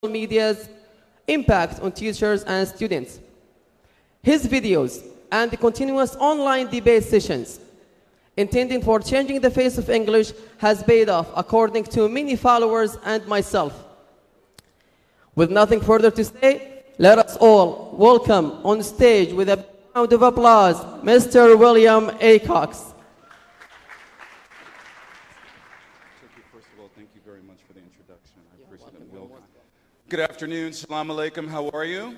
media's impact on teachers and students. His videos and the continuous online debate sessions intending for changing the face of English has paid off, according to many followers and myself. With nothing further to say, let us all welcome on stage with a round of applause, Mr. William A. Cox. First of all, thank you very much for the introduction. I appreciate it. Welcome. Good afternoon. Salam alaikum. How are you?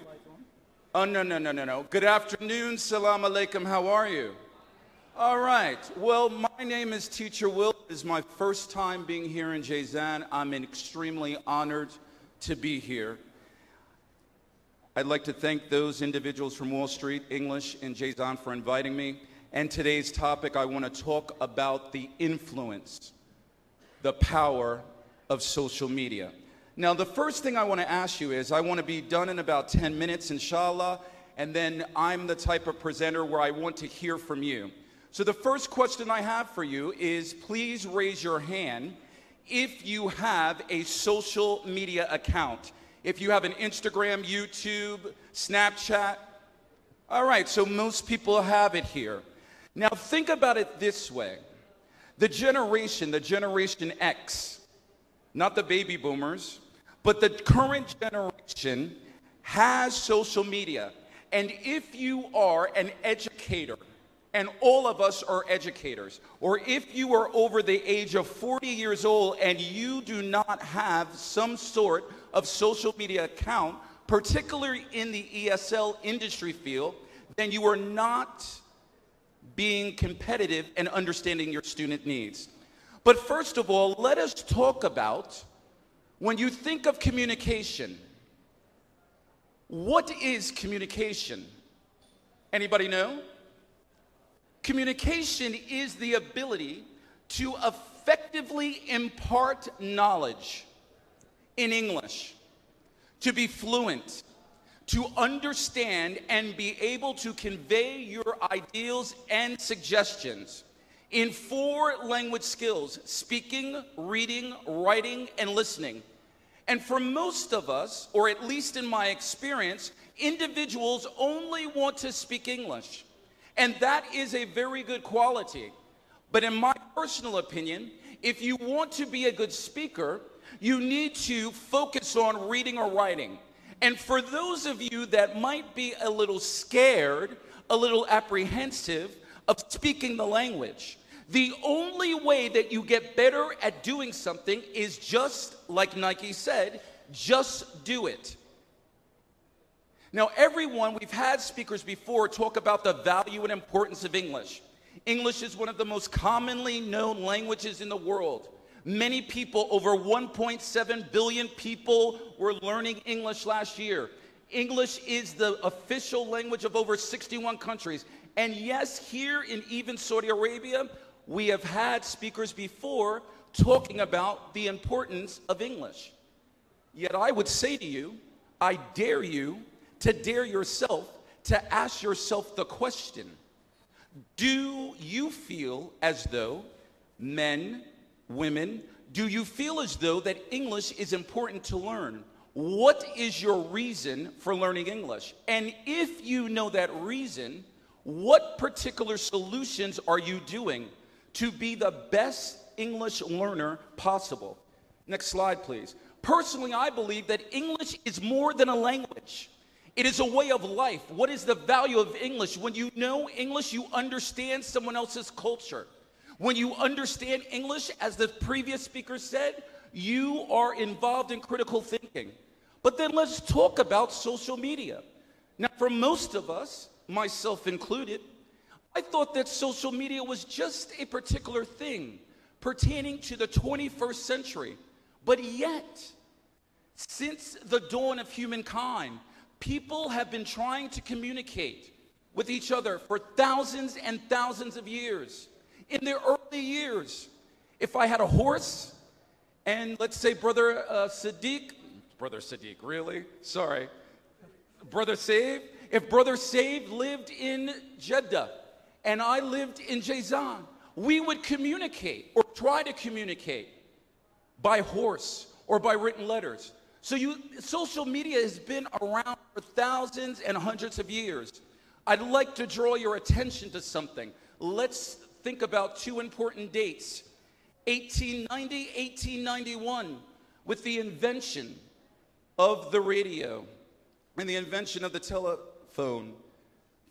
Oh, no. Good afternoon. Salam alaikum. How are you? All right. Well, my name is Teacher Will. It is my first time being here in Jazan. I'm extremely honored to be here. I'd like to thank those individuals from Wall Street, English, and Jazan for inviting me. And today's topic, I want to talk about the influence, the power of social media. Now, the first thing I want to ask you is, I want to be done in about 10 minutes, inshallah, and then I'm the type of presenter where I want to hear from you. So the first question I have for you is, please raise your hand if you have a social media account. If you have an Instagram, YouTube, Snapchat. All right, so most people have it here. Now think about it this way. The Generation X, not the baby boomers, but the current generation has social media. And if you are an educator, and all of us are educators, or if you are over the age of 40 years old and you do not have some sort of social media account, particularly in the ESL industry field, then you are not being competitive and understanding your student needs. But first of all, let us talk about, when you think of communication, what is communication? Anybody know? Communication is the ability to effectively impart knowledge in English, to be fluent, to understand and be able to convey your ideals and suggestions in 4 language skills: speaking, reading, writing, and listening. And for most of us, or at least in my experience, individuals only want to speak English. And that is a very good quality. But in my personal opinion, if you want to be a good speaker, you need to focus on reading or writing. And for those of you that might be a little scared, a little apprehensive of speaking the language, the only way that you get better at doing something is just like Nike said, just do it. Now, everyone, we've had speakers before talk about the value and importance of English. English is one of the most commonly known languages in the world. Many people, over 1.7 billion people, were learning English last year. English is the official language of over 61 countries. And yes, here in even Saudi Arabia, we have had speakers before talking about the importance of English. Yet I would say to you, I dare you to dare yourself to ask yourself the question, do you feel as though, men, women, do you feel as though that English is important to learn? What is your reason for learning English? And if you know that reason, what particular solutions are you doing to be the best English learner possible? Next slide, please. Personally, I believe that English is more than a language. It is a way of life. What is the value of English? When you know English, you understand someone else's culture. When you understand English, as the previous speaker said, you are involved in critical thinking. But then let's talk about social media. Now, for most of us, myself included, I thought that social media was just a particular thing pertaining to the 21st century. But yet, since the dawn of humankind, people have been trying to communicate with each other for thousands and thousands of years. In their early years, if I had a horse, and let's say Brother Sadiq, really? Sorry. Brother Save, if Brother Save lived in Jeddah, and I lived in Jazan, we would communicate, or try to communicate, by horse or by written letters. So social media has been around for thousands and hundreds of years. I'd like to draw your attention to something. Let's think about two important dates. 1890, 1891, with the invention of the radio and the invention of the telephone,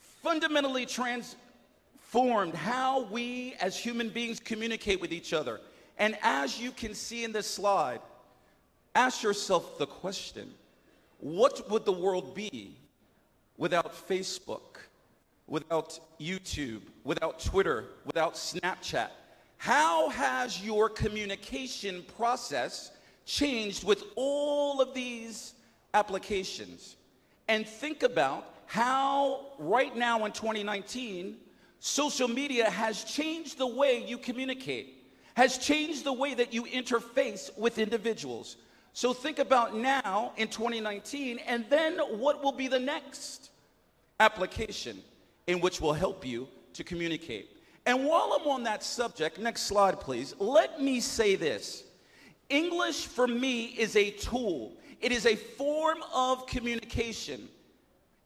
fundamentally transformed how we as human beings communicate with each other. And as you can see in this slide, ask yourself the question, what would the world be without Facebook, without YouTube, without Twitter, without Snapchat? How has your communication process changed with all of these applications? And think about how right now in 2019, social media has changed the way you communicate, has changed the way that you interface with individuals. So think about now in 2019, and then what will be the next application in which will help you to communicate. And while I'm on that subject, next slide please, let me say this. English for me is a tool. It is a form of communication.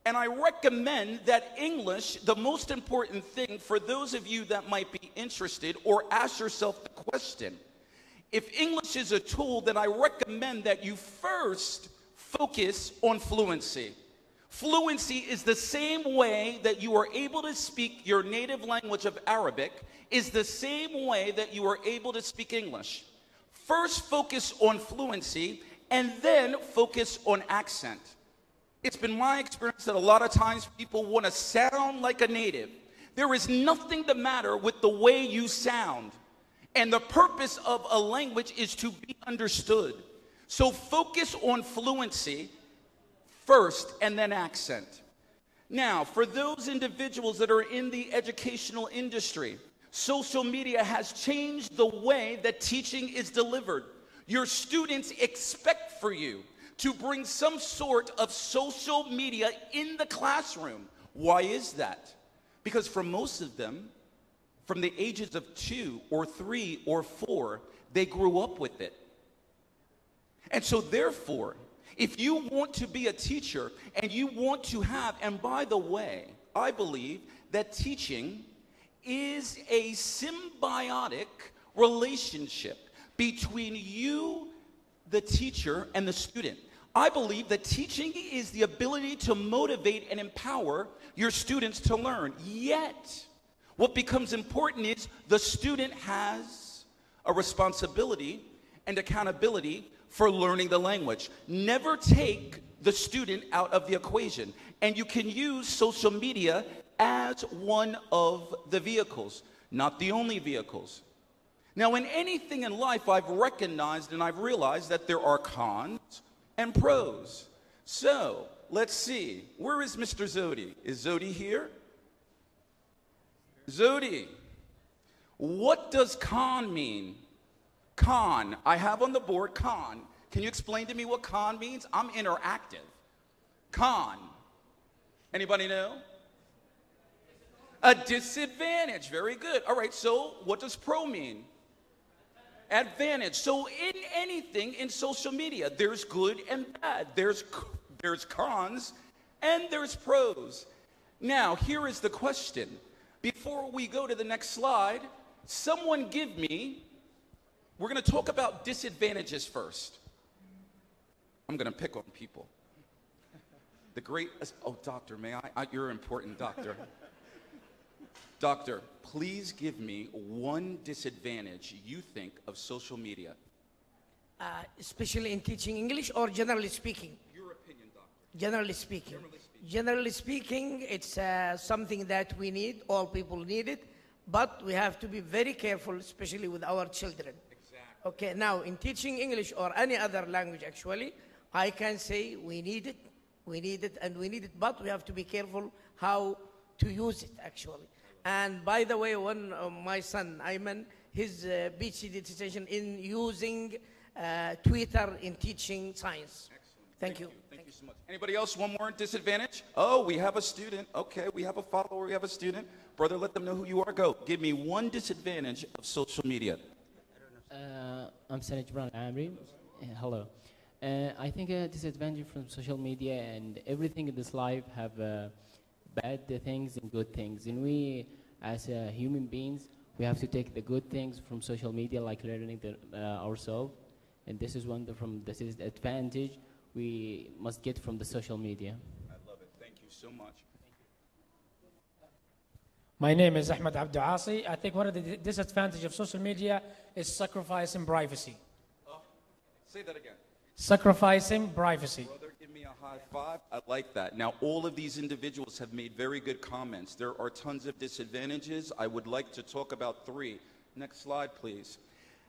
And I recommend that English, the most important thing for those of you that might be interested, or ask yourself the question, if English is a tool, then I recommend that you first focus on fluency. Fluency is the same way that you are able to speak your native language of Arabic, is the same way that you are able to speak English. First focus on fluency, and then focus on accent. It's been my experience that a lot of times people want to sound like a native. There is nothing the matter with the way you sound. And the purpose of a language is to be understood. So focus on fluency first, and then accent. Now, for those individuals that are in the educational industry, social media has changed the way that teaching is delivered. Your students expect for you to bring some sort of social media in the classroom. Why is that? Because for most of them, from the ages of 2 or 3 or 4, they grew up with it. And so therefore, if you want to be a teacher and you want to have, and by the way, I believe that teaching is a symbiotic relationship between you, the teacher, and the student. I believe that teaching is the ability to motivate and empower your students to learn. Yet, what becomes important is the student has a responsibility and accountability for learning the language. Never take the student out of the equation. And you can use social media as one of the vehicles, not the only vehicles. Now, in anything in life, I've recognized and I've realized that there are cons and pros. So, let's see. Where is Mr. Zodi? Is Zodi here? Zodi, what does con mean? Con, I have on the board con. Can you explain to me what con means? I'm interactive. Con. Anybody know? A disadvantage. Very good. All right, so what does pro mean? Advantage. So in anything in social media, there's good and bad. There's cons and there's pros. Now, here is the question. Before we go to the next slide, someone give me, we're going to talk about disadvantages first. I'm going to pick on people. The great, oh, doctor, may I? You're important, doctor. Doctor, please give me one disadvantage you think of social media. Especially in teaching English or generally speaking? Your opinion, doctor. Generally speaking. Generally speaking, it's something that we need, all people need it, but we have to be very careful, especially with our children. Exactly. Okay, now in teaching English or any other language actually, I can say we need it, but we have to be careful how to use it actually. And by the way, when my son, Ayman, his PhD dissertation in using Twitter in teaching science. Excellent. Thank you. Thank you so much. Anybody else, one more disadvantage? Oh, we have a student. Okay, we have a follower, we have a student. Brother, let them know who you are. Go. Give me one disadvantage of social media. I'm Sanaj Brown Amri. Hello. I think a disadvantage from social media, and everything in this life have bad things and good things. And we, as human beings, we have to take the good things from social media, like learning ourselves. And this is this is the advantage we must get from the social media. I love it. Thank you so much. My name is Ahmed Abdou Asi. I think one of the disadvantages of social media is sacrificing privacy. Say that again. Sacrificing privacy. Brother, give me a high five. I like that. Now, all of these individuals have made very good comments. There are tons of disadvantages. I would like to talk about 3. Next slide, please.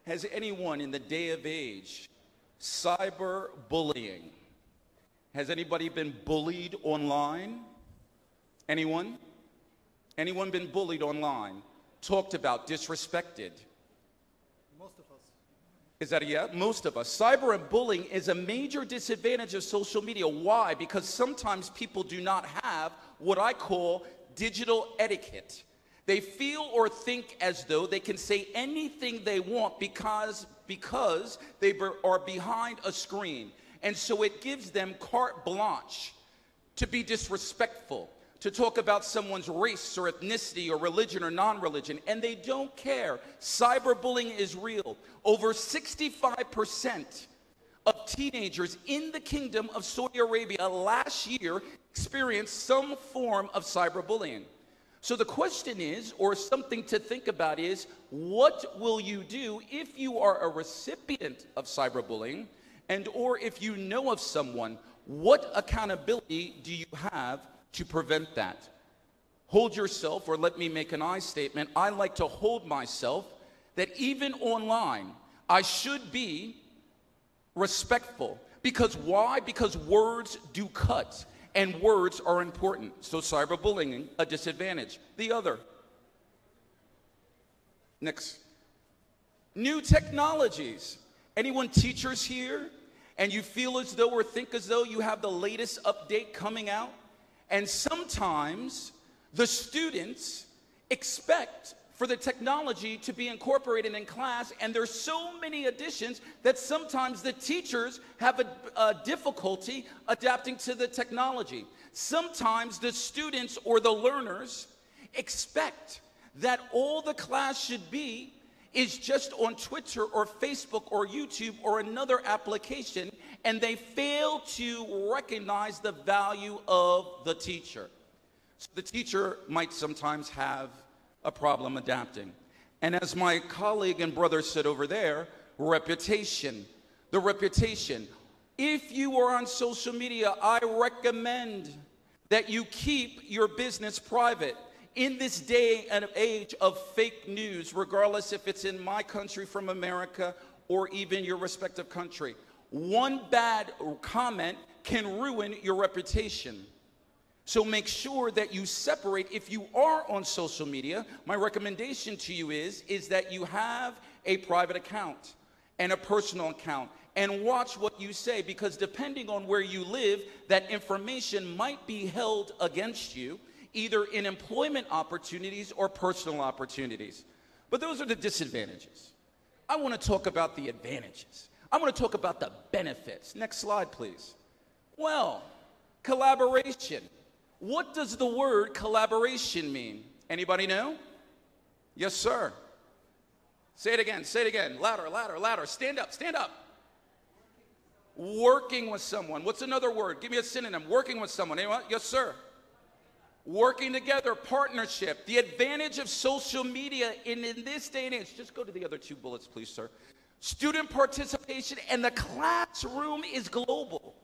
Has anyone in the day of age, cyberbullying, has anybody been bullied online? Anyone? Anyone been bullied online? Talked about, disrespected? Most of us. Is that a yeah? Most of us. Cyber and bullying is a major disadvantage of social media. Why? Because sometimes people do not have what I call digital etiquette. They feel or think as though they can say anything they want because they are behind a screen. And so it gives them carte blanche to be disrespectful, to talk about someone's race or ethnicity or religion or non-religion, and they don't care. Cyberbullying is real. Over 65% of teenagers in the Kingdom of Saudi Arabia last year experienced some form of cyberbullying. So the question is, or something to think about is, what will you do if you are a recipient of cyberbullying, and or if you know of someone, what accountability do you have to prevent that? Hold yourself, or let me make an I statement. I like to hold myself that even online, I should be respectful. Because why? Because words do cut, and words are important. So cyberbullying, a disadvantage. The other. Next. New technologies. Anyone teachers here? And you feel as though or think as though you have the latest update coming out? And sometimes the students expect for the technology to be incorporated in class, and there's so many additions that sometimes the teachers have a difficulty adapting to the technology. Sometimes the students or the learners expect that all the class should be is just on Twitter or Facebook or YouTube or another application, and they fail to recognize the value of the teacher. So the teacher might sometimes have a problem adapting. And as my colleague and brother said over there, reputation. The reputation. If you are on social media, I recommend that you keep your business private. In this day and age of fake news, regardless if it's in my country from America or even your respective country, one bad comment can ruin your reputation. So make sure that you separate. If you are on social media, my recommendation to you is that you have a private account and a personal account, and watch what you say, because depending on where you live, that information might be held against you, either in employment opportunities or personal opportunities. But those are the disadvantages. I want to talk about the advantages. I want to talk about the benefits. Next slide, please. Well, collaboration. What does the word collaboration mean? Anybody know? Yes, sir. Say it again, louder, louder, louder. Stand up, stand up. Working with someone. What's another word? Give me a synonym. Working with someone. Anyone? Yes, sir. Working together, partnership. The advantage of social media in this day and age. Just go to the other 2 bullets, please, sir. Student participation, and the classroom is global.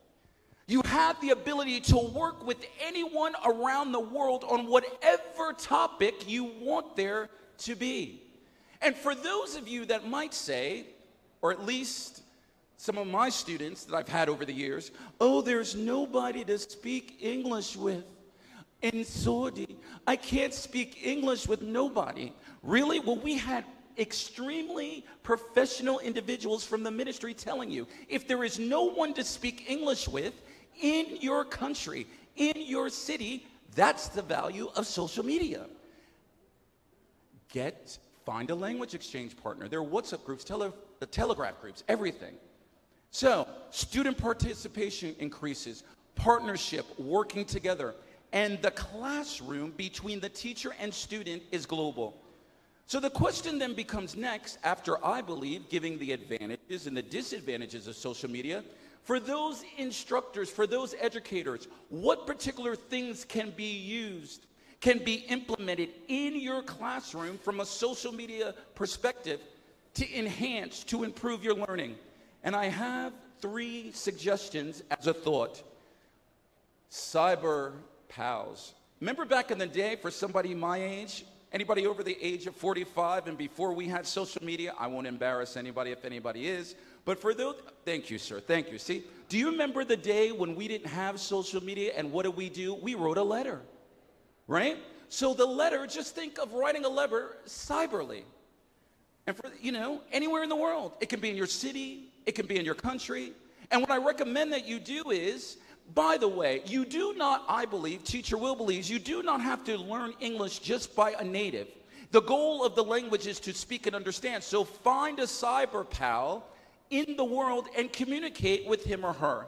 You have the ability to work with anyone around the world on whatever topic you want there to be. And for those of you that might say, or at least some of my students that I've had over the years, oh, there's nobody to speak English with in Saudi. I can't speak English with nobody. Really? Well, we had extremely professional individuals from the ministry telling you, if there is no one to speak English with in your country, in your city, that's the value of social media. Find a language exchange partner. There are WhatsApp groups, Telegraph groups, everything. So, student participation increases, partnership, working together, and the classroom between the teacher and student is global. So the question then becomes next, after I believe giving the advantages and the disadvantages of social media, for those instructors, for those educators, what particular things can be used, can be implemented in your classroom from a social media perspective to enhance, to improve your learning? And I have 3 suggestions as a thought. Cyber pals. Remember back in the day, for somebody my age, anybody over the age of 45 and before we had social media, I won't embarrass anybody if anybody is, but for those, thank you, sir, thank you. See, do you remember the day when we didn't have social media and what did we do? We wrote a letter, right? So the letter, just think of writing a letter cyberly. And for, you know, anywhere in the world. It can be in your city, it can be in your country. And what I recommend that you do is, by the way, you do not, I believe, Teacher Will believes, you do not have to learn English just by a native. The goal of the language is to speak and understand. So find a cyber pal in the world and communicate with him or her.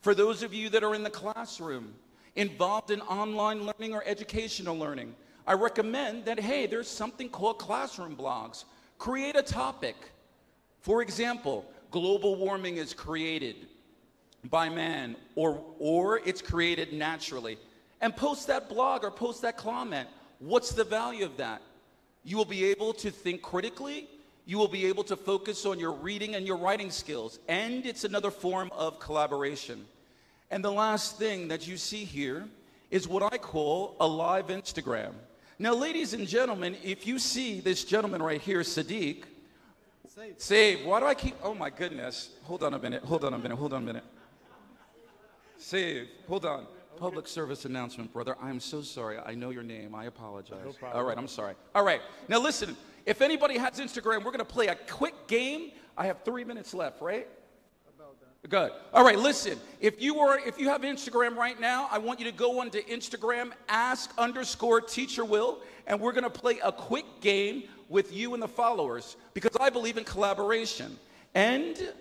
For those of you that are in the classroom, involved in online learning or educational learning, I recommend that, hey, there's something called classroom blogs. Create a topic. For example, global warming is created by man, or it's created naturally. And post that blog or post that comment. What's the value of that? You will be able to think critically. You will be able to focus on your reading and your writing skills. And it's another form of collaboration. And the last thing that you see here is what I call a live Instagram. Now, ladies and gentlemen, if you see this gentleman right here, Sadiq, Save. Why do I keep, oh my goodness. Hold on a minute. Save. Hold on. Public service announcement, brother. I'm so sorry. I know your name. I apologize. No problem. All right, I'm sorry. All right. Now listen, if anybody has Instagram, we're going to play a quick game. I have 3 minutes left, right? About that. Good. All right, listen. If you have Instagram right now, I want you to go onto Instagram, ask_Teacher Will, and we're going to play a quick game with you and the followers because I believe in collaboration. And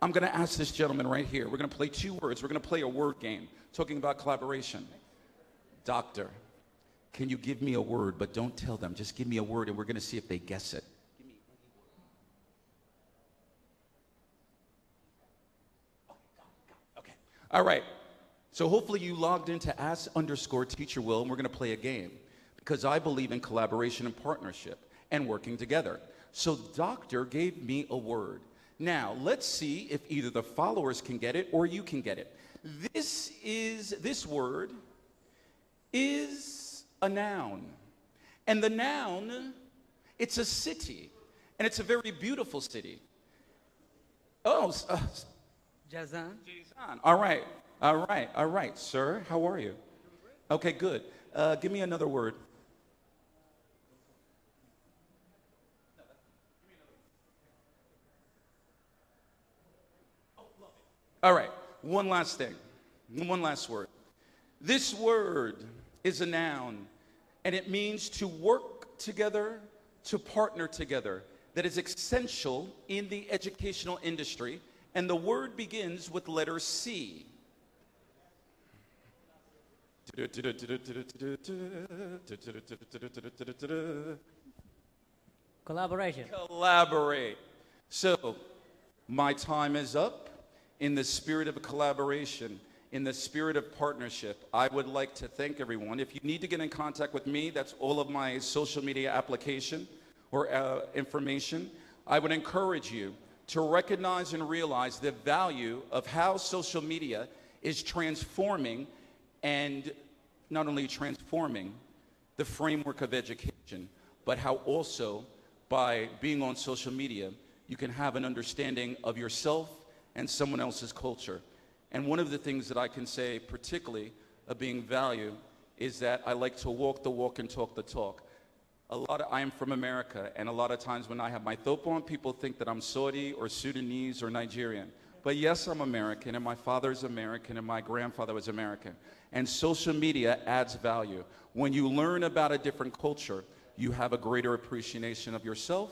I'm going to ask this gentleman right here. We're going to play 2 words. We're going to play a word game talking about collaboration. Doctor, can you give me a word, but don't tell them. Just give me a word, and we're going to see if they guess it. Give me any word. Okay. All right. So hopefully you logged into ask_Teacher Will, and we're going to play a game because I believe in collaboration and partnership and working together. So doctor gave me a word. Now, let's see if either the followers can get it or you can get it. This word is a noun. And the noun, it's a city. And it's a very beautiful city. Oh, Jazan. Jazan. All right. Sir, how are you? Okay, good. Give me another word. All right, one last thing, one last word. This word is a noun, and it means to work together, to partner together. That is essential in the educational industry, and the word begins with letter C. Collaboration. Collaborate. So, my time is up. In the spirit of collaboration, in the spirit of partnership, I would like to thank everyone. If you need to get in contact with me, that's all of my social media application or information. I would encourage you to recognize and realize the value of how social media is transforming, and not only transforming the framework of education, but how also by being on social media, you can have an understanding of yourself and someone else's culture. And one of the things that I can say, particularly of being value, is that I like to walk the walk and talk the talk. I am from America, and a lot of times when I have my thope on, people think that I'm Saudi or Sudanese or Nigerian. But yes, I'm American, and my father's American, and my grandfather was American. And social media adds value. When you learn about a different culture, you have a greater appreciation of yourself,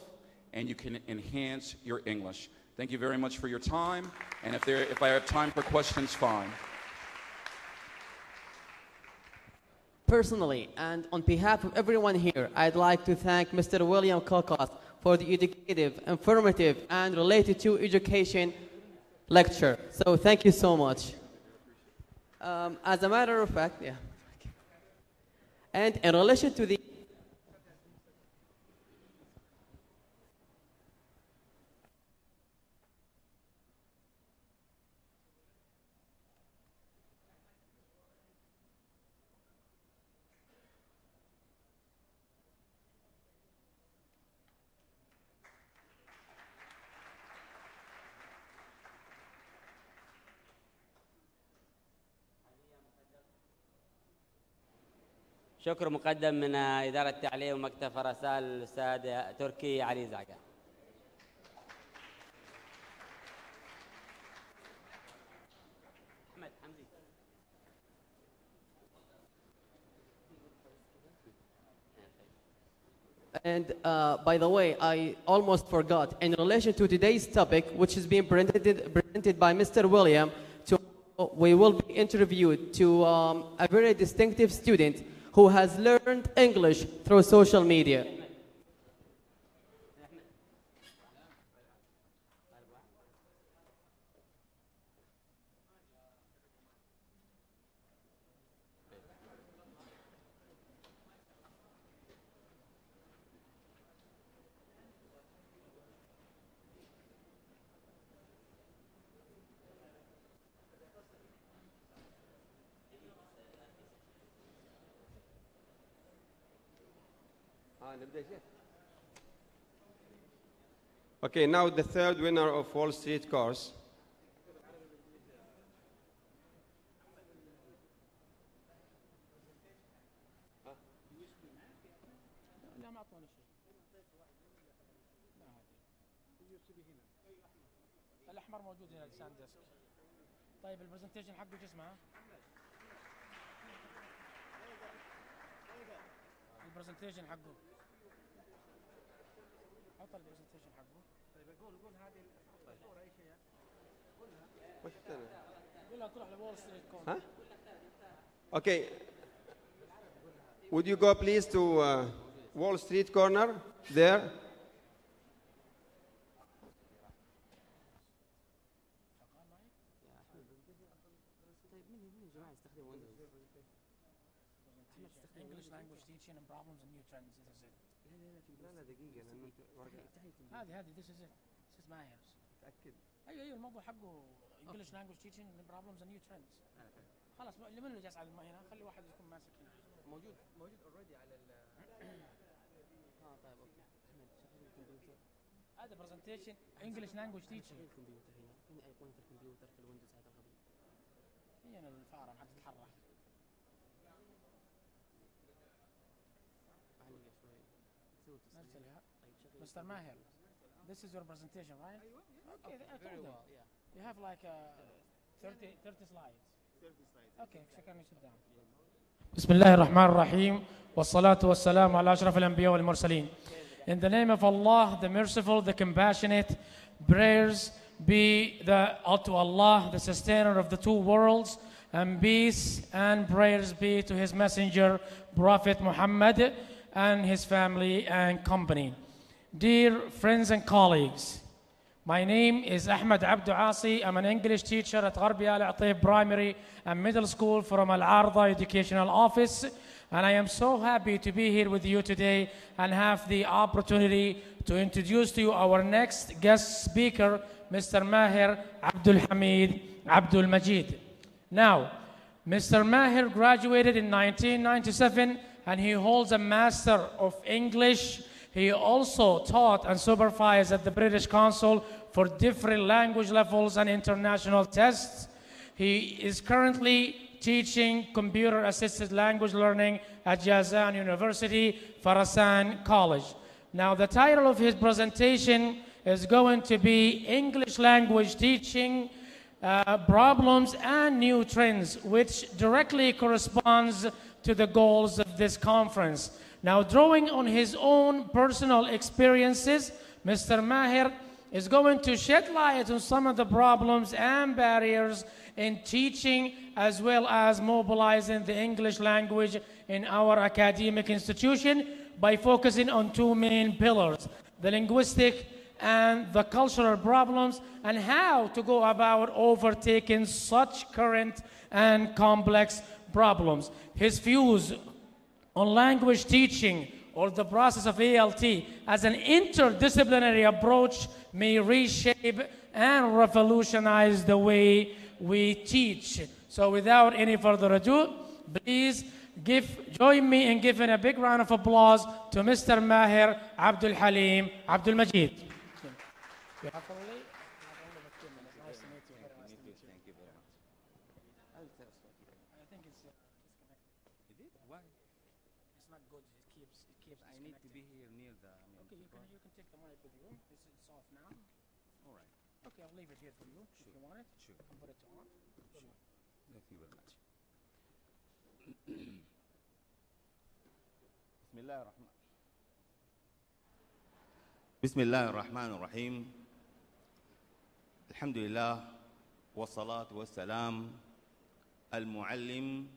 and you can enhance your English. Thank you very much for your time. And if I have time for questions, fine. Personally, and on behalf of everyone here, I'd like to thank Mr. William Kokos for the educative, informative, and related to education lecture. So thank you so much. As a matter of fact, yeah. And in relation to the شكر مقدم من إدارة التعليم ومكتب فرسان الأستاذ تركي علي زعقا. And by the way, I almost forgot, in relation to today's topic, which is being presented by Mr. William, we will be interviewed to a very distinctive student who has learned English through social media. Okay, now the third winner of Wall Street course. الأحمر موجود هنا الساند ديسك. طيب البرزنتيشن حقه شو اسمه؟ البرزنتيشن حقه. حط البرزنتيشن حقه. طيب قول هذه الصورة أي شيء. قولها تروح لوول ستريت كورنر. Huh? Okay. Would you go please to Wall Street corner there? English language teaching and problems and new trends. This is it. لا دقيقة لأنه هذه this is it. This is ماهر. متأكد. ايوه الموضوع حقه English language teaching and problems and new trends. خلاص اللي منه جالس على هنا خلي واحد يكون ماسك هنا. موجود already على ال طيب اوكي. هذا presentation English language teaching. الكمبيوتر هنا فين ايقونة الكمبيوتر في الويندوز هذا الغبي. هي انا الفارة ما تتحرك. Mr. Maher, this is your presentation, right? Okay, very well, yeah. You have like 30 slides. 30 slides. Okay, so can you sit down? بسم الله الرحمن الرحيم والصلاة والسلام على أشرف الأنبياء والمرسلين. In the name of Allah, the merciful, the compassionate, prayers be to Allah, the sustainer of the two worlds, and peace and prayers be to his messenger, Prophet Muhammad, and his family and company. Dear friends and colleagues, my name is Ahmed Abdou Asi. I'm an English teacher at Gharbi Al Atib Primary and Middle School from Al Arda Educational Office, and I am so happy to be here with you today and have the opportunity to introduce to you our next guest speaker, Mr. Maher Abdul Hamid Abdul Majid. Now, Mr. Maher graduated in 1997 and he holds a Master of English. He also taught and supervised at the British Council for different language levels and international tests. He is currently teaching computer-assisted language learning at Jazan University, Farasan College. Now, the title of his presentation is going to be English Language Teaching, Problems and New Trends, which directly corresponds to the goals of this conference. Now, drawing on his own personal experiences, Mr. Maher is going to shed light on some of the problems and barriers in teaching, as well as mobilizing the English language in our academic institution by focusing on two main pillars: the linguistic and the cultural problems, and how to go about overtaking such current and complex problems. His views on language teaching, or the process of ALT, as an interdisciplinary approach may reshape and revolutionize the way we teach. So without any further ado, please join me in giving a big round of applause to Mr. Maher Abdul Halim Abdul Majid. Okay, I'll leave it here for you if you want it. Sure. You can put it on. Sure. Thank you very much. بسم الله الرحمن الرحيم. الحمد لله والصلاة والسلام المعلم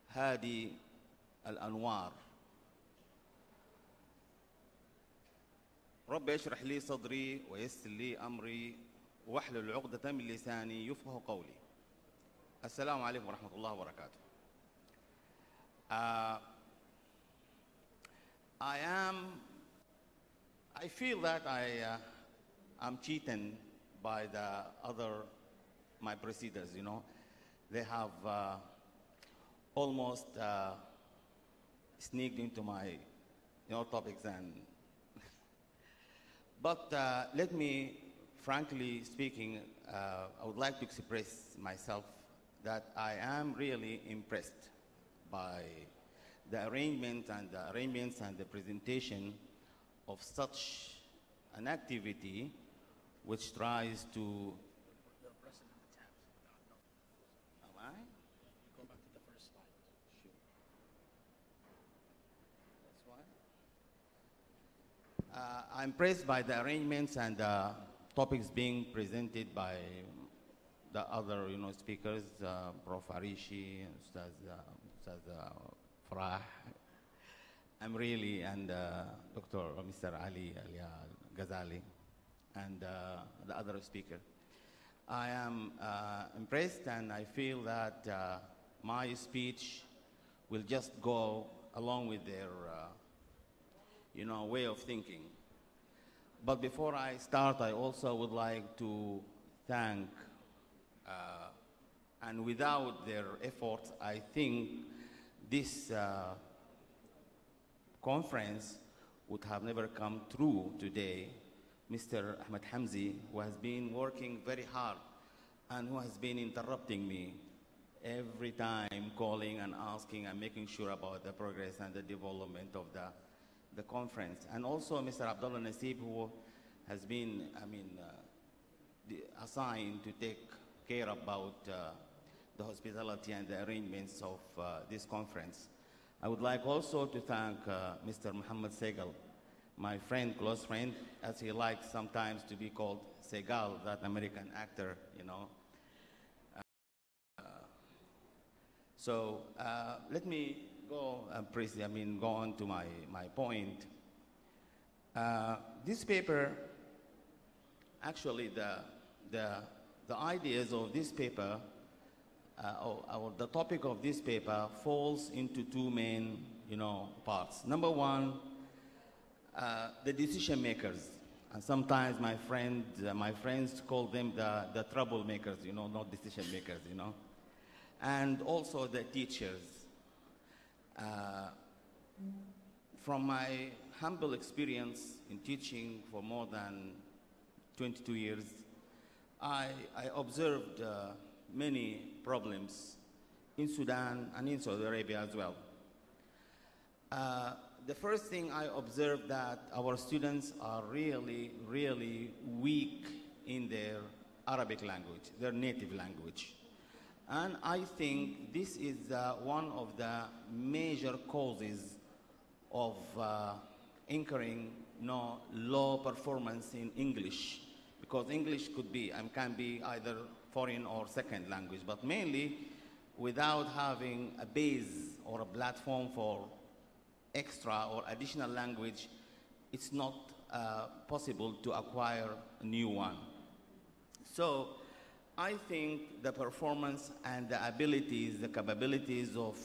هادي الأنوار. رب يشرح لي صدري ويسر لي أمري واحلل عقدة من لساني يفقه قولي. السلام عليكم ورحمة الله وبركاته. I feel that I'm cheated by the my preceders, you know. They have almost sneaked into my, topics but let me, frankly speaking, I would like to express myself that I am really impressed by the arrangements and the presentation of such an activity which tries to... You're pressing on the tab. No. Am I? Go back to the first slide. Sure. That's why. I'm impressed by the arrangements and the topics being presented by the other, speakers, Prof. Arishi, Ustaz Farah, I'm really, and Dr. Mr. Ali Ghazali, and the other speaker. I am impressed, and I feel that my speech will just go along with their, way of thinking. But before I start, I also would like to thank, and without their efforts, I think this conference would have never come through today. Mr. Ahmed Hamzi, who has been working very hard and who has been interrupting me every time, calling and asking and making sure about the progress and the development of the conference. And also Mr. Abdullah Nasib, who has been, assigned to take care about the hospitality and the arrangements of this conference. I would like also to thank Mr. Muhammad Segal, my friend, close friend, as he likes sometimes to be called Segal, that American actor, So let me go, go on to my point. This paper, actually, the ideas of this paper, or the topic of this paper falls into two main, parts. Number one, the decision makers, and sometimes my friends call them the troublemakers, not decision makers, and also the teachers. From my humble experience in teaching for more than 22 years, I observed many problems in Sudan and in Saudi Arabia as well. The first thing I observed that our students are really, really weak in their Arabic language, their native language. And I think this is one of the major causes of incurring low performance in English, because English could be and can be either foreign or second language, but mainly without having a base or a platform for extra or additional language, it's not possible to acquire a new one. So I think the performance and the abilities, the capabilities of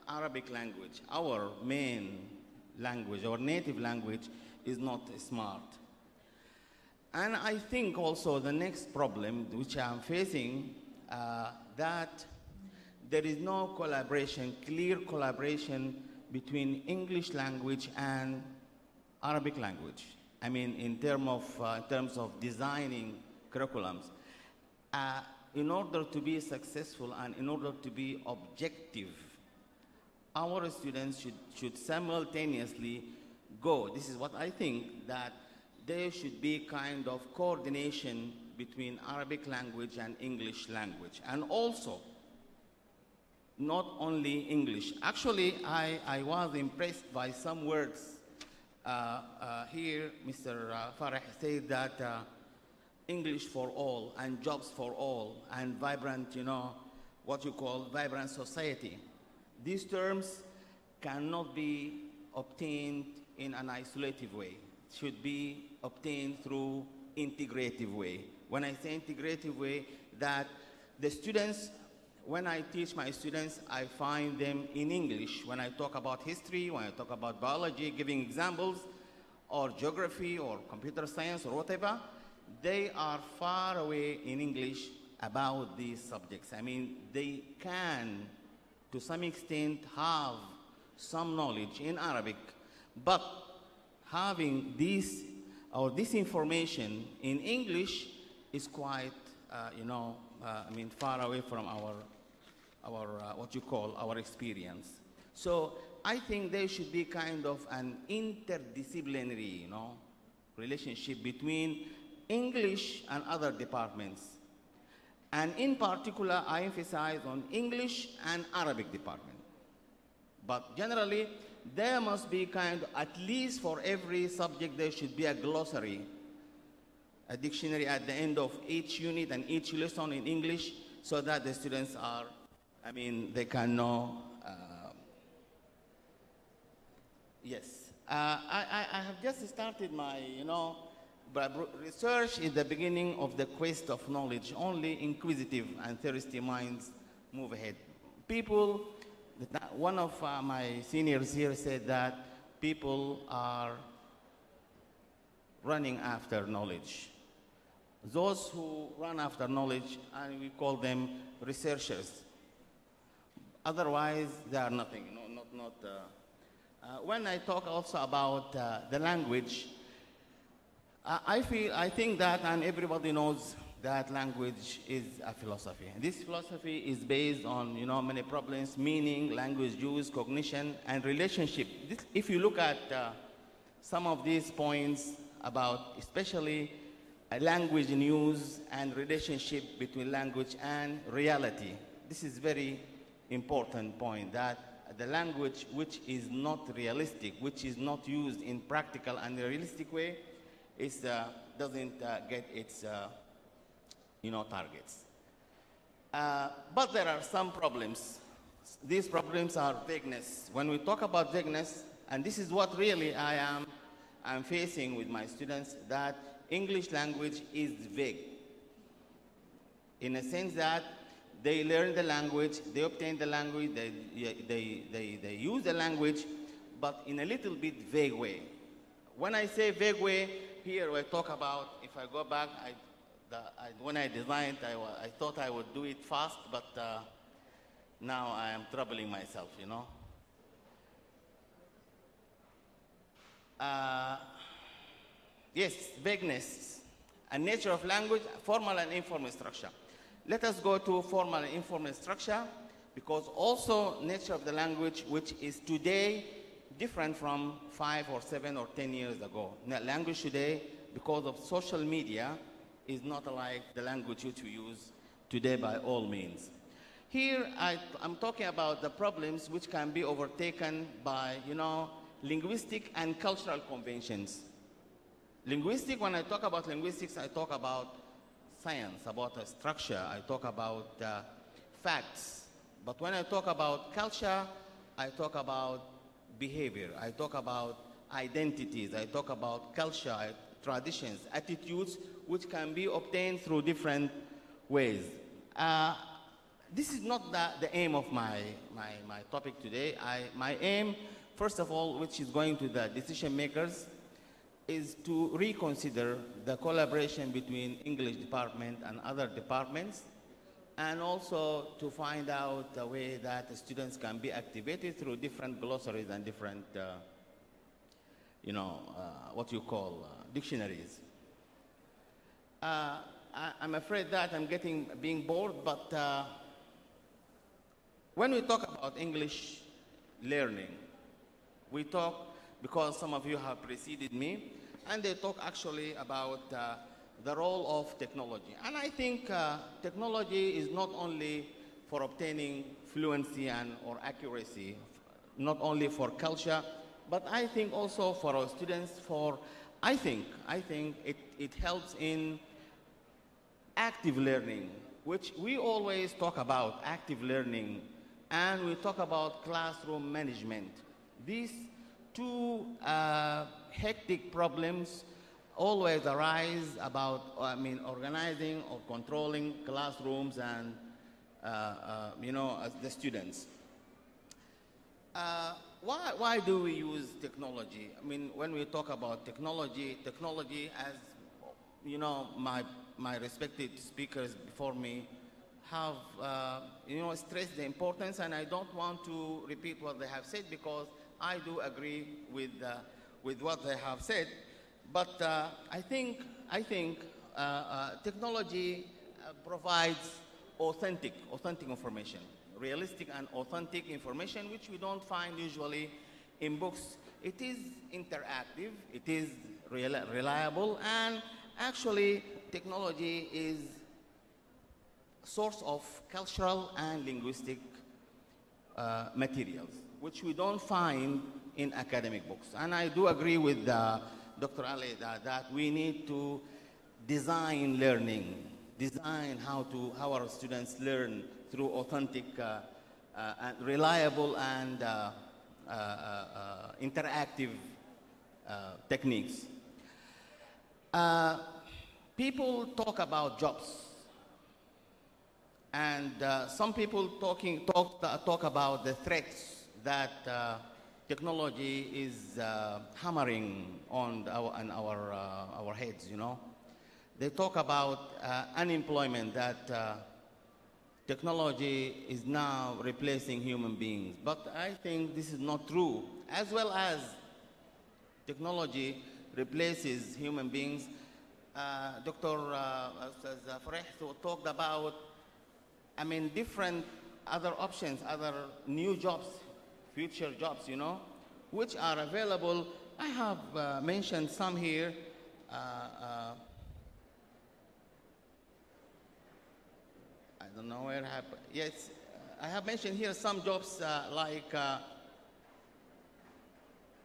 Arabic language, our main language, our native language, is not smart. And I think also the next problem which I'm facing, that there is no collaboration, clear collaboration between English language and Arabic language. I mean, in terms of designing curriculums. In order to be successful and in order to be objective, our students should simultaneously go. This is what I think, that there should be kind of coordination between Arabic language and English language. And also, not only English. Actually, I was impressed by some words here. Mr. Farah said that English for all and jobs for all and vibrant, what you call vibrant society. These terms cannot be obtained in an isolative way. It should be obtained through integrative way. When I say integrative way, that the students, when I teach my students, I find them in English. When I talk about history, when I talk about biology, giving examples, or geography, or computer science, or whatever, they are far away in English about these subjects. I mean, they can, to some extent, have some knowledge in Arabic, but having this information in English is quite, far away from our what you call our experience. So I think there should be kind of an interdisciplinary, relationship between English and other departments. And in particular, I emphasize on English and Arabic department. But generally, there must be at least for every subject, there should be a glossary, a dictionary at the end of each unit and each lesson in English, so that the students are, they can know. Yes. I have just started my, research is the beginning of the quest of knowledge. Only inquisitive and thirsty minds move ahead. One of my seniors here said that people are running after knowledge. Those who run after knowledge, and we call them researchers. Otherwise, they are nothing. When I talk also about the language, I think that, and everybody knows that language is a philosophy. This philosophy is based on, many problems: meaning, language use, cognition, and relationship. If you look at some of these points about, especially language in use and relationship between language and reality, this is very important point, that the language which is not realistic, which is not used in practical and realistic way, doesn't get its targets. But there are some problems. These problems are vagueness. When we talk about vagueness, and this is what really I'm facing with my students, that English language is vague, in a sense that they learn the language, they obtain the language, they use the language, but in a little bit vague way. When I say vague way, here I talk about, if I go back, when I designed, I thought I would do it fast, but now I am troubling myself, Yes, vagueness and nature of language, formal and informal structure. Let us go to formal and informal structure, because also nature of the language, which is today different from 5 or 7 or 10 years ago. Now, language today, because of social media, is not like the language which we use today by all means. Here, I'm talking about the problems which can be overtaken by, linguistic and cultural conventions. Linguistic, when I talk about linguistics, I talk about science, about a structure, I talk about facts. But when I talk about culture, I talk about behavior, I talk about identities, I talk about culture, traditions, attitudes, which can be obtained through different ways. This is not the aim of my topic today. My aim, first of all, which is going to the decision makers, is to reconsider the collaboration between English department and other departments, and also to find out a way that the students can be activated through different glossaries and different, what you call dictionaries. I'm afraid that I'm being bored, but when we talk about English learning, we talk, because some of you have preceded me, and they talk actually about the role of technology. And I think technology is not only for obtaining fluency or accuracy, not only for culture, but I think also for our students, I think it helps in active learning, which we always talk about active learning, and we talk about classroom management. These two hectic problems always arise about, organizing or controlling classrooms and, the students. Why do we use technology? I mean, when we talk about technology, as my respected speakers before me have, stressed the importance, and I don't want to repeat what they have said because I do agree with what they have said. But I think technology provides authentic information, realistic and authentic information, which we don't find usually in books. It is interactive, it is reliable, and actually technology is a source of cultural and linguistic materials, which we don't find in academic books. And I do agree with Dr. Ali that we need to design learning, design how our students learn through authentic, and reliable and interactive techniques. People talk about jobs, and some people talk about the threats that technology is hammering on our heads. They talk about unemployment, that technology is now replacing human beings. But I think this is not true. As well as technology replaces human beings, Dr. Fareh talked about, different other options, other new jobs, future jobs, which are available. I have mentioned some here. I don't know where I have. Yes, I have mentioned here some jobs like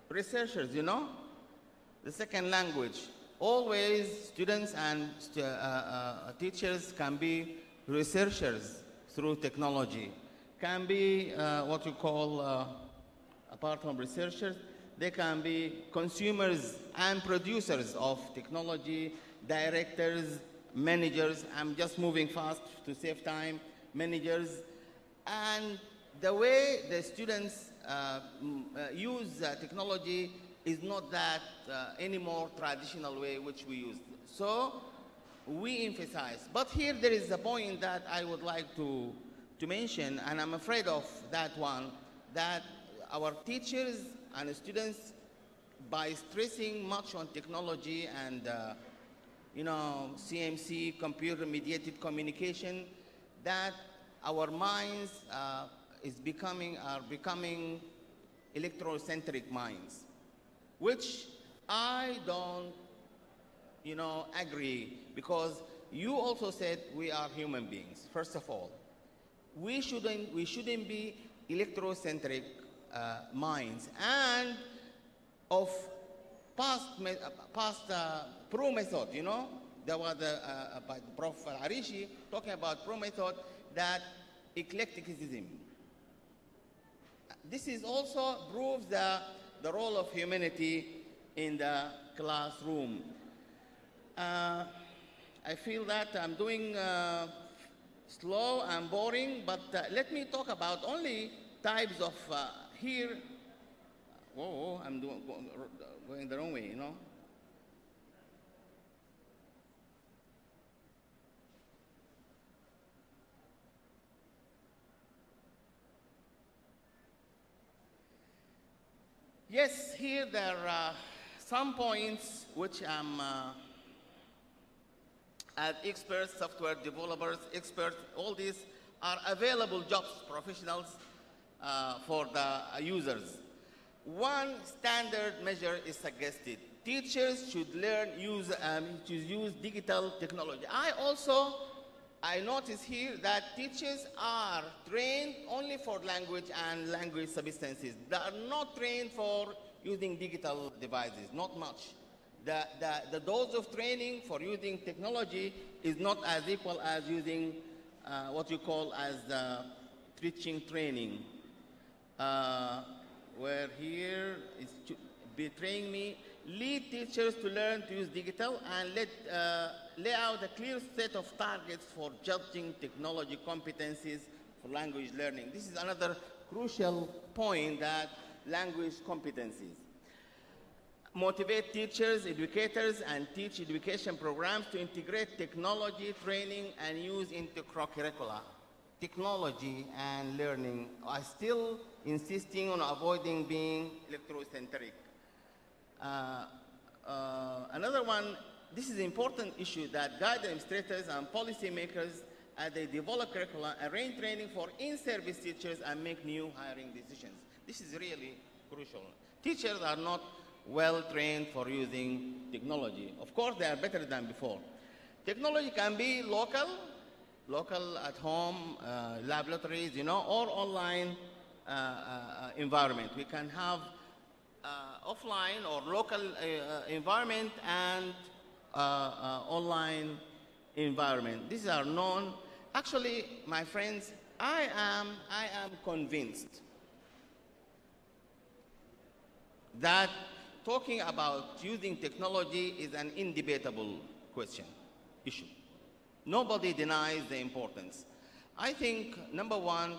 researchers, the second language. Always students and teachers can be researchers through technology, can be what you call, apart from researchers, they can be consumers and producers of technology, directors, managers. I'm just moving fast to save time. Managers. And the way the students use technology is not that anymore traditional way which we use. So we emphasize. But here there is a point that I would like to mention, and I'm afraid of that one, that our teachers and students, by stressing much on technology and CMC, computer-mediated communication, that our minds are becoming electrocentric minds, which I don't, agree, because you also said we are human beings. First of all, we shouldn't be electrocentric minds, and of pro method, you know. There was by Prof. Arishi talking about pro method, that eclecticism. This is also proves the role of humanity in the classroom. I feel that I'm doing slow and boring, but let me talk about only types of here. Whoa, I'm going the wrong way, you know. Yes, here there are some points which I'm, as experts, software developers, experts, all these are available jobs, professionals for the users. One standard measure is suggested. Teachers should learn to use digital technology. I notice here that teachers are trained only for language and language substances. They are not trained for using digital devices, not much. The dose of training for using technology is not as equal as using what you call as teaching training. Where here is betraying me, lead teachers to learn to use digital and lay out a clear set of targets for judging technology competencies for language learning. This is another crucial point, that language competencies. Motivate teachers, educators, and teach education programs to integrate technology, training, and use into curricula. Technology and learning are still insisting on avoiding being electrocentric. Another one, this is an important issue, that guide administrators and policymakers as they develop curricula, arrange training for in-service teachers, and make new hiring decisions. This is really crucial. Teachers are not well trained for using technology. Of course, they are better than before. Technology can be local at home, laboratories, you know, or online environment. We can have offline or local environment and online environment. These are known. Actually, my friends, I am convinced that talking about using technology is an indebatable issue. Nobody denies the importance. I think, number one,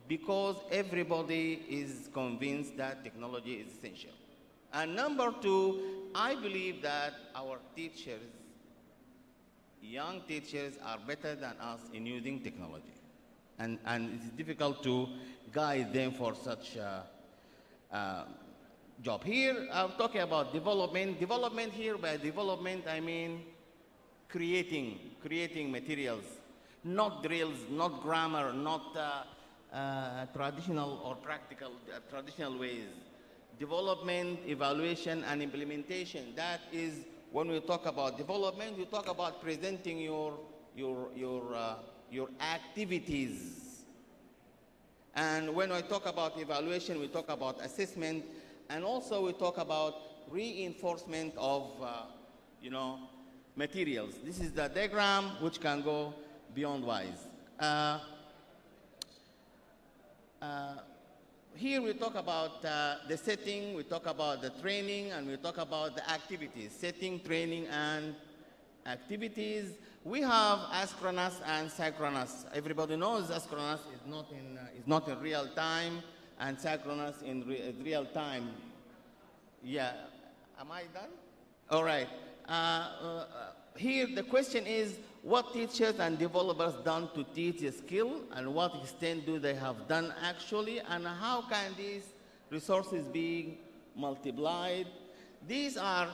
because everybody is convinced that technology is essential. And number two, I believe that our teachers, young teachers, are better than us in using technology. And it's difficult to guide them for such a job. Here, I'm talking about development. Development here, by development, I mean creating materials, not drills, not grammar, not traditional or practical, traditional ways. Development, evaluation, and implementation. That is, when we talk about development, we talk about presenting your activities. And when I talk about evaluation, we talk about assessment, and also we talk about reinforcement of, materials. This is the diagram which can go beyond wise. Here we talk about the setting, we talk about the training, and we talk about the activities. Setting, training, and activities. We have asynchronous and synchronous. Everybody knows asynchronous is not in real time, and synchronous in real time. Yeah, am I done? All right. Here the question is, what teachers and developers done to teach a skill, and what extent do they have done actually, and how can these resources be multiplied? These are,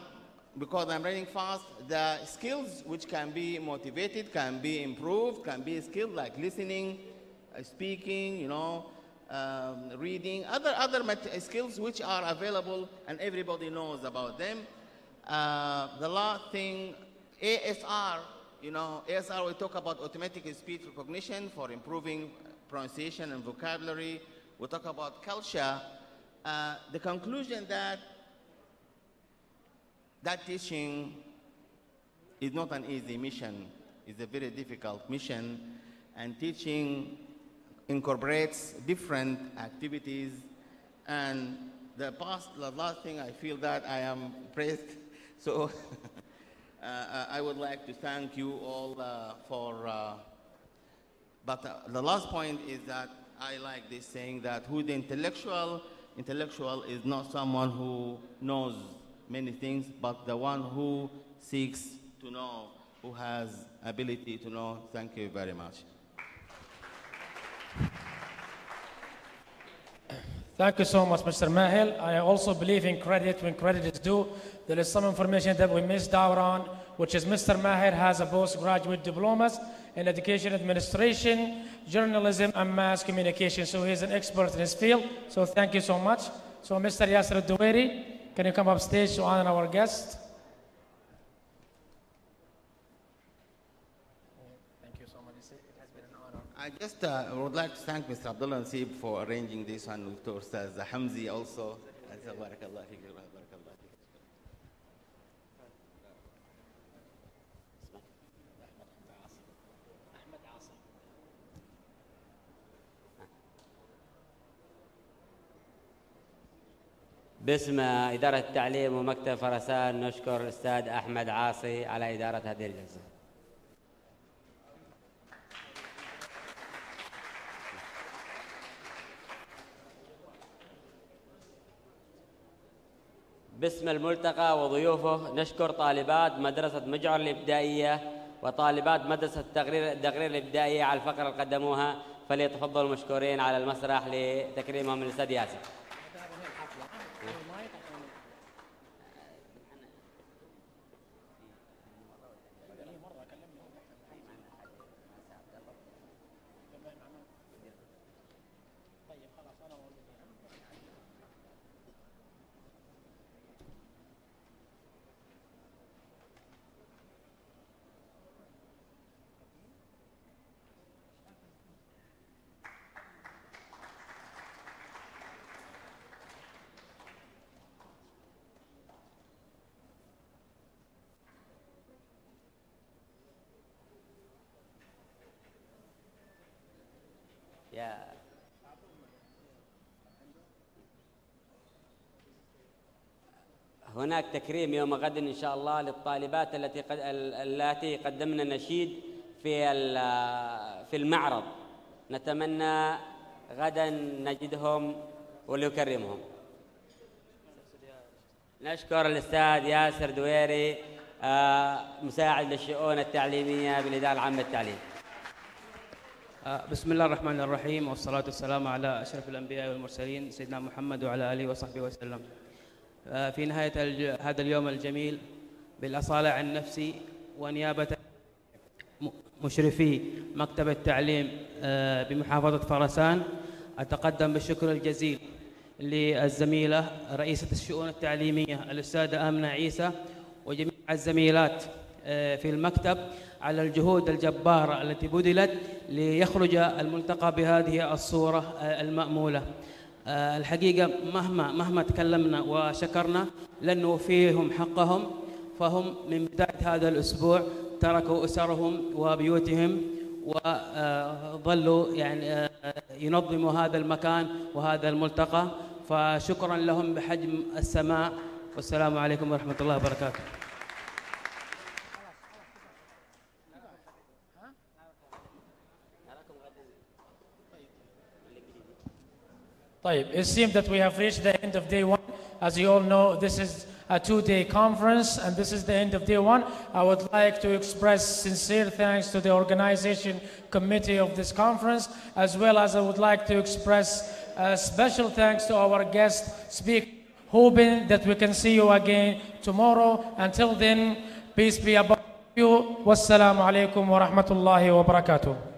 because I'm running fast, the skills which can be motivated, can be improved, can be skills like listening, speaking, reading, other skills which are available and everybody knows about them. The last thing, ASR, ASR, we talk about automatic speech recognition for improving pronunciation and vocabulary. We talk about culture. The conclusion that that teaching is not an easy mission. It's a very difficult mission, and teaching incorporates different activities. And the last thing I feel that I am praised. So I would like to thank you all but the last point is that I like this saying that who the intellectual is not someone who knows many things, but the one who seeks to know, who has ability to know. Thank you very much. Thank you so much, Mr. Mahel. I also believe in credit when credit is due. There is some information that we missed out on, which is Mr. Mahel has a postgraduate diplomas in education administration, journalism, and mass communication. So he's an expert in his field. So thank you so much. So Mr. Yasser Duwairi, can you come up stage to honor our guest? Thank you so much. It has been an honor. I just would like to thank Mr. Abdullah Nasib for arranging this, and with Ustaz Hamzi also. Barakallah fiik. باسم إدارة التعليم ومكتب فرسان نشكر الأستاذ أحمد عاصي على إدارة هذه الجلسة. باسم الملتقى وضيوفه نشكر طالبات مدرسة مجعر الابتدائية وطالبات مدرسة الدغرير الابتدائية على الفقرة اللي قدموها، فليتفضلوا مشكورين على المسرح لتكريمهم الأستاذ ياسر. هناك تكريم يوم غد إن شاء الله للطالبات التي قدمنا نشيد في المعرض. نتمنى غدا نجدهم وليكرمهم. نشكر الأستاذ ياسر دويري مساعد للشؤون التعليمية بالإدارة العامة للتعليم. بسم الله الرحمن الرحيم، والصلاة والسلام على أشرف الأنبياء والمرسلين سيدنا محمد وعلى آله وصحبه وسلم. في نهاية هذا اليوم الجميل بالأصالة عن نفسي ونيابة مشرفي مكتب التعليم بمحافظة فرسان، أتقدم بالشكر الجزيل للزميلة رئيسة الشؤون التعليمية الأستاذة آمنة عيسى وجميع الزميلات في المكتب على الجهود الجبارة التي بذلت ليخرج الملتقى بهذه الصورة المأمولة. الحقيقة مهما تكلمنا وشكرنا لن نوفيهم حقهم، فهم من بداية هذا الأسبوع تركوا أسرهم وبيوتهم وظلوا يعني ينظموا هذا المكان وهذا الملتقى، فشكرا لهم بحجم السماء، والسلام عليكم ورحمة الله وبركاته. It seems that we have reached the end of day one. As you all know, this is a two-day conference and this is the end of day one. I would like to express sincere thanks to the organization committee of this conference, as well as I would like to express special thanks to our guest speaker, hoping that we can see you again tomorrow. Until then, peace be upon you. Wassalamu alaikum wa rahmatullahi wa barakatuh.